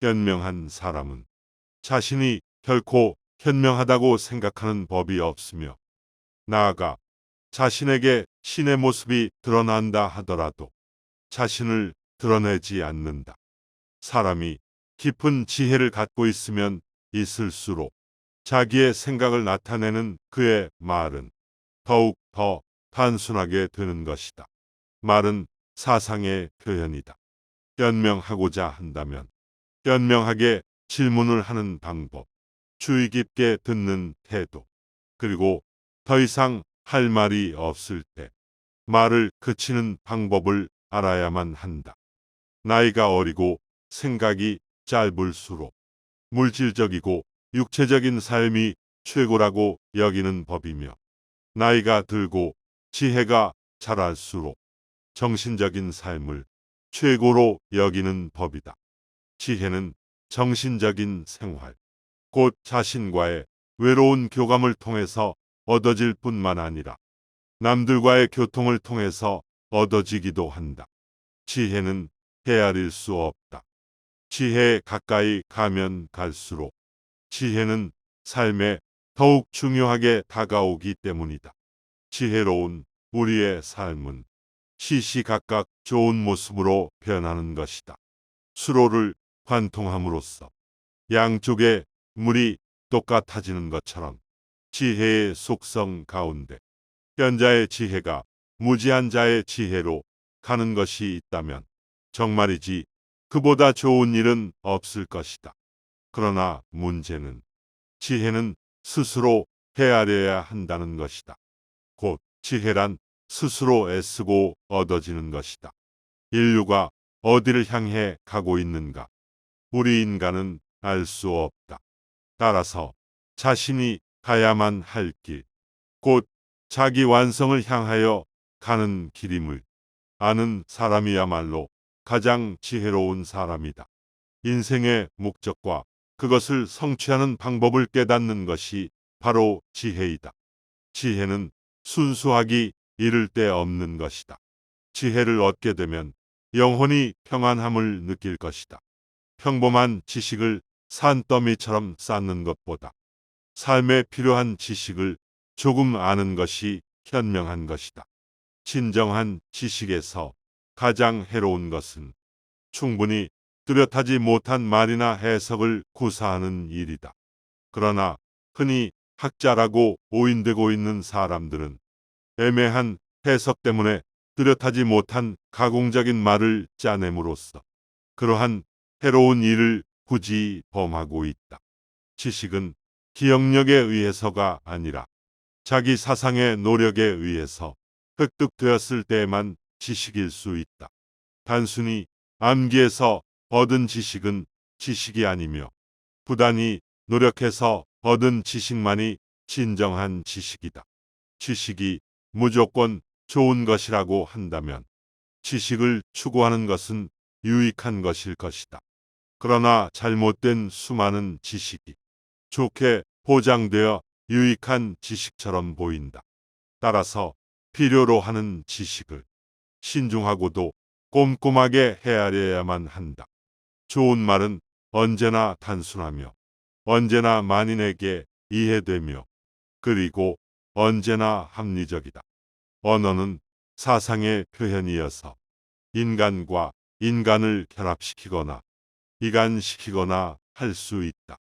현명한 사람은 자신이 결코 현명하다고 생각하는 법이 없으며, 나아가 자신에게 신의 모습이 드러난다 하더라도 자신을 드러내지 않는다. 사람이 깊은 지혜를 갖고 있으면 있을수록 자기의 생각을 나타내는 그의 말은 더욱 더 단순하게 되는 것이다. 말은 사상의 표현이다. 현명하고자 한다면 현명하게 질문을 하는 방법, 주의 깊게 듣는 태도, 그리고 더 이상 할 말이 없을 때 말을 그치는 방법을 알아야만 한다. 나이가 어리고 생각이 짧을수록 물질적이고 육체적인 삶이 최고라고 여기는 법이며, 나이가 들고 지혜가 자랄수록 정신적인 삶을 최고로 여기는 법이다. 지혜는 정신적인 생활, 곧 자신과의 외로운 교감을 통해서 얻어질 뿐만 아니라 남들과의 교통을 통해서 얻어지기도 한다. 지혜는 헤아릴 수 없다. 지혜에 가까이 가면 갈수록 지혜는 삶에 더욱 중요하게 다가오기 때문이다. 지혜로운 우리의 삶은 시시각각 좋은 모습으로 변하는 것이다. 수로를 관통함으로써 양쪽의 물이 똑같아지는 것처럼 지혜의 속성 가운데 현자의 지혜가 무지한 자의 지혜로 가는 것이 있다면 정말이지 그보다 좋은 일은 없을 것이다. 그러나 문제는 지혜는 스스로 헤아려야 한다는 것이다. 곧 지혜란 스스로 애쓰고 얻어지는 것이다. 인류가 어디를 향해 가고 있는가? 우리 인간은 알 수 없다. 따라서 자신이 가야만 할 길, 곧 자기 완성을 향하여 가는 길임을 아는 사람이야말로 가장 지혜로운 사람이다. 인생의 목적과 그것을 성취하는 방법을 깨닫는 것이 바로 지혜이다. 지혜는 순수하기 이를 데 없는 것이다. 지혜를 얻게 되면 영혼이 평안함을 느낄 것이다. 평범한 지식을 산더미처럼 쌓는 것보다 삶에 필요한 지식을 조금 아는 것이 현명한 것이다. 진정한 지식에서 가장 해로운 것은 충분히 뚜렷하지 못한 말이나 해석을 구사하는 일이다. 그러나 흔히 학자라고 오인되고 있는 사람들은 애매한 해석 때문에 뚜렷하지 못한 가공적인 말을 짜냄으로써 그러한 해로운 일을 굳이 범하고 있다. 지식은 기억력에 의해서가 아니라 자기 사상의 노력에 의해서 획득되었을 때에만 지식일 수 있다. 단순히 암기해서 얻은 지식은 지식이 아니며, 부단히 노력해서 얻은 지식만이 진정한 지식이다. 지식이 무조건 좋은 것이라고 한다면 지식을 추구하는 것은 유익한 것일 것이다. 그러나 잘못된 수많은 지식이 좋게 포장되어 유익한 지식처럼 보인다. 따라서 필요로 하는 지식을 신중하고도 꼼꼼하게 헤아려야만 한다. 좋은 말은 언제나 단순하며 언제나 만인에게 이해되며 그리고 언제나 합리적이다. 언어는 사상의 표현이어서 인간과 인간을 결합시키거나 이간시키거나 할 수 있다.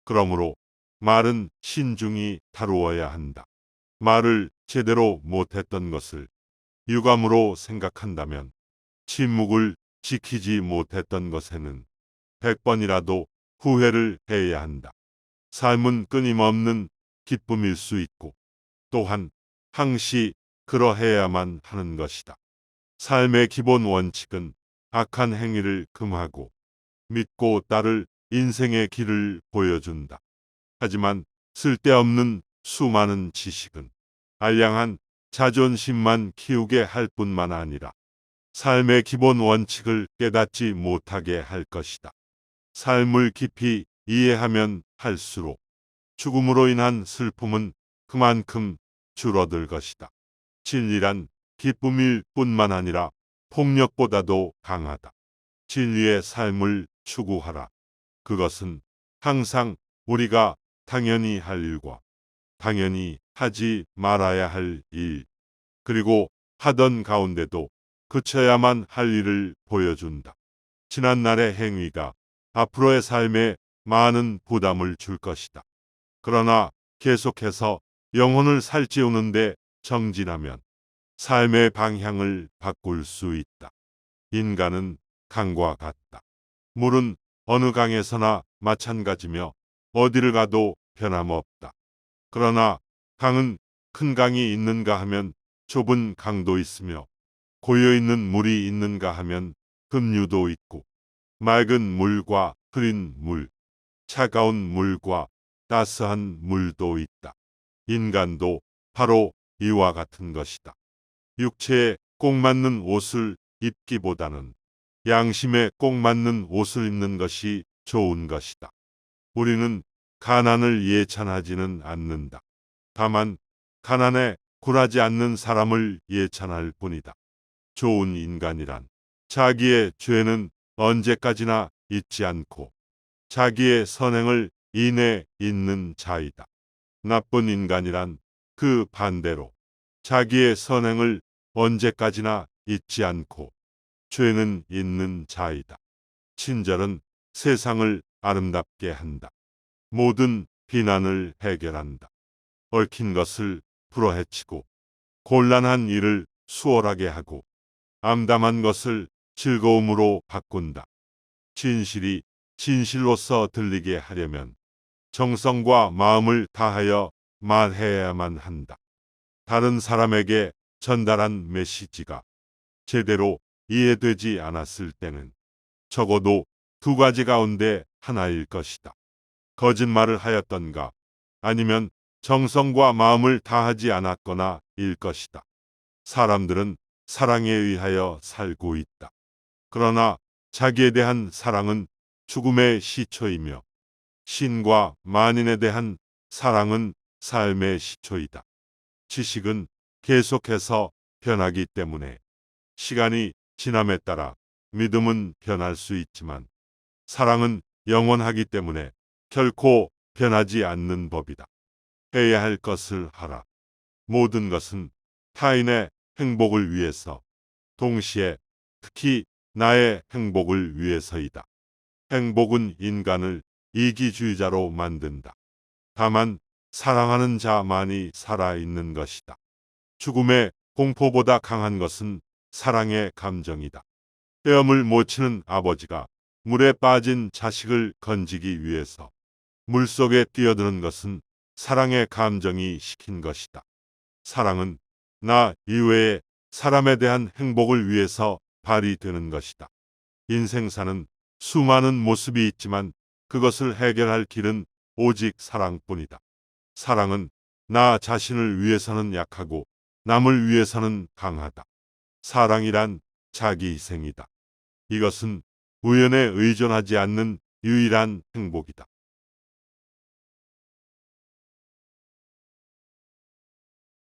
그러므로 말은 신중히 다루어야 한다. 말을 제대로 못했던 것을 유감으로 생각한다면 침묵을 지키지 못했던 것에는 100번이라도 후회를 해야 한다. 삶은 끊임없는 기쁨일 수 있고 또한 항시 그러해야만 하는 것이다. 삶의 기본 원칙은 악한 행위를 금하고 믿고 따를 인생의 길을 보여준다. 하지만 쓸데없는 수많은 지식은 알량한 자존심만 키우게 할 뿐만 아니라 삶의 기본 원칙을 깨닫지 못하게 할 것이다. 삶을 깊이 이해하면 할수록 죽음으로 인한 슬픔은 그만큼 줄어들 것이다. 진리란 기쁨일 뿐만 아니라 폭력보다도 강하다. 진리의 삶을 추구하라. 그것은 항상 우리가 당연히 할 일과 당연히 하지 말아야 할 일, 그리고 하던 가운데도 그쳐야만 할 일을 보여준다. 지난날의 행위가 앞으로의 삶에 많은 부담을 줄 것이다. 그러나 계속해서 영혼을 살찌우는데 정진하면 삶의 방향을 바꿀 수 있다. 인간은 강과 같다. 물은 어느 강에서나 마찬가지며 어디를 가도 변함없다. 그러나 강은 큰 강이 있는가 하면 좁은 강도 있으며 고여있는 물이 있는가 하면 급류도 있고 맑은 물과 흐린 물, 차가운 물과 따스한 물도 있다. 인간도 바로 이와 같은 것이다. 육체에 꼭 맞는 옷을 입기보다는 양심에 꼭 맞는 옷을 입는 것이 좋은 것이다. 우리는 가난을 예찬하지는 않는다. 다만 가난에 굴하지 않는 사람을 예찬할 뿐이다. 좋은 인간이란 자기의 죄는 언제까지나 잊지 않고 자기의 선행을 인해 잊는 자이다. 나쁜 인간이란 그 반대로 자기의 선행을 언제까지나 잊지 않고 죄는 잊는 자이다. 친절은 세상을 아름답게 한다. 모든 비난을 해결한다. 얽힌 것을 풀어헤치고 곤란한 일을 수월하게 하고 암담한 것을 즐거움으로 바꾼다. 진실이 진실로서 들리게 하려면 정성과 마음을 다하여 말해야만 한다. 다른 사람에게 전달한 메시지가 제대로 이해되지 않았을 때는 적어도 두 가지 가운데 하나일 것이다. 거짓말을 하였던가 아니면 정성과 마음을 다하지 않았거나 일 것이다. 사람들은 사랑에 의하여 살고 있다. 그러나 자기에 대한 사랑은 죽음의 시초이며 신과 만인에 대한 사랑은 삶의 시초이다. 지식은 계속해서 변하기 때문에 시간이 지남에 따라 믿음은 변할 수 있지만 사랑은 영원하기 때문에 결코 변하지 않는 법이다. 해야 할 것을 하라. 모든 것은 타인의 행복을 위해서, 동시에 특히 나의 행복을 위해서이다. 행복은 인간을 이기주의자로 만든다. 다만 사랑하는 자만이 살아있는 것이다. 죽음의 공포보다 강한 것은 사랑의 감정이다. 헤엄을 못 치는 아버지가 물에 빠진 자식을 건지기 위해서 물속에 뛰어드는 것은 사랑의 감정이 시킨 것이다. 사랑은 나 이외의 사람에 대한 행복을 위해서 발휘되는 것이다. 인생사는 수많은 모습이 있지만 그것을 해결할 길은 오직 사랑뿐이다. 사랑은 나 자신을 위해서는 약하고 남을 위해서는 강하다. 사랑이란 자기 희생이다. 이것은 우연에 의존하지 않는 유일한 행복이다.